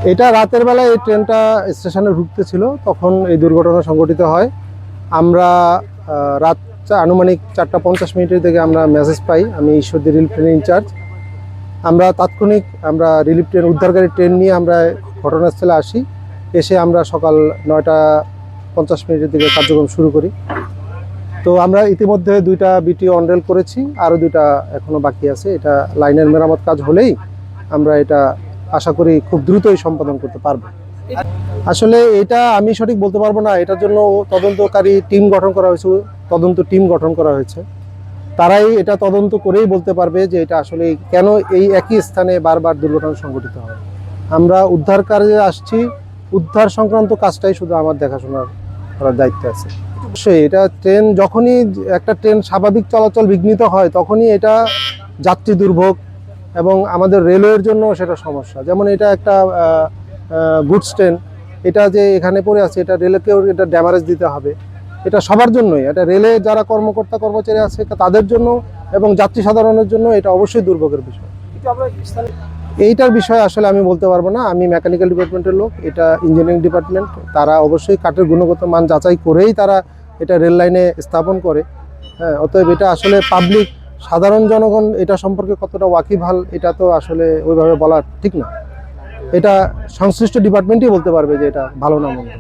এটা রাতের বেলায় এই ট্রেনটা স্টেশনে ঢুকতে ছিল, তখন এই দুর্ঘটনা সংঘটিত হয়। আমরা রাত আনুমানিক 4:50 থেকে আমরা মেসেজ পাই। আমি ঈশ্বরদী রিলিফ ট্রেনের ইনচার্জ। আমরা তাৎক্ষণিক রিলিফ ট্রেন, উদ্ধারকারী ট্রেন নিয়ে আমরা ঘটনাস্থলে আসি। এসে আমরা সকাল 9:50 থেকে কার্যক্রম শুরু করি। তো আমরা ইতিমধ্যে 2টা বিটিও অনরেল করেছি, আরও 2টা এখনও বাকি আছে। এটা লাইনের মেরামত কাজ হলেই আমরা এটা আশা করি খুব দ্রুতই সম্পাদন করতে পারবো। আসলে এটা আমি সঠিক বলতে পারবো না। এটার জন্য তদন্তকারী টিম গঠন করা হয়েছে, তদন্ত টিম গঠন করা হয়েছে। তারাই এটা তদন্ত করেই বলতে পারবে যে এটা আসলে কেন এই একই স্থানে বারবার দুর্ঘটনা সংঘটিত হয়। আমরা উদ্ধার কাজে আসছি, উদ্ধার সংক্রান্ত কাজটাই শুধু আমার দেখাশোনার করার দায়িত্ব আছে। অবশ্যই এটা ট্রেন, যখনই একটা ট্রেন স্বাভাবিক চলাচল বিঘ্নিত হয় তখনই এটা যাত্রী দুর্ভোগ এবং আমাদের রেলওয়ের জন্য সেটা সমস্যা। যেমন এটা একটা গুডস ট্রেন, এটা যে এখানে পড়ে আছে, এটা রেলকেও এটা ড্যামারেজ দিতে হবে। এটা সবার জন্যই, এটা রেলে যারা কর্মকর্তা কর্মচারী আছে তাদের জন্য এবং যাত্রী সাধারণের জন্য এটা অবশ্যই দুর্ভোগের বিষয়। এইটার বিষয়ে আসলে আমি বলতে পারবো না। আমি মেকানিক্যাল ডিপার্টমেন্টের লোক, এটা ইঞ্জিনিয়ারিং ডিপার্টমেন্ট। তারা অবশ্যই কাঠের গুণগত মান যাচাই করেই তারা এটা রেল লাইনে স্থাপন করে। হ্যাঁ, অতএব এটা আসলে পাবলিক, সাধারণ জনগণ এটা সম্পর্কে কতটা ওয়াকিবহাল এটা তো আসলে ওইভাবে বলা ঠিক না। এটা সংশ্লিষ্ট ডিপার্টমেন্টই বলতে পারবে যে এটা ভালো না মন্দ।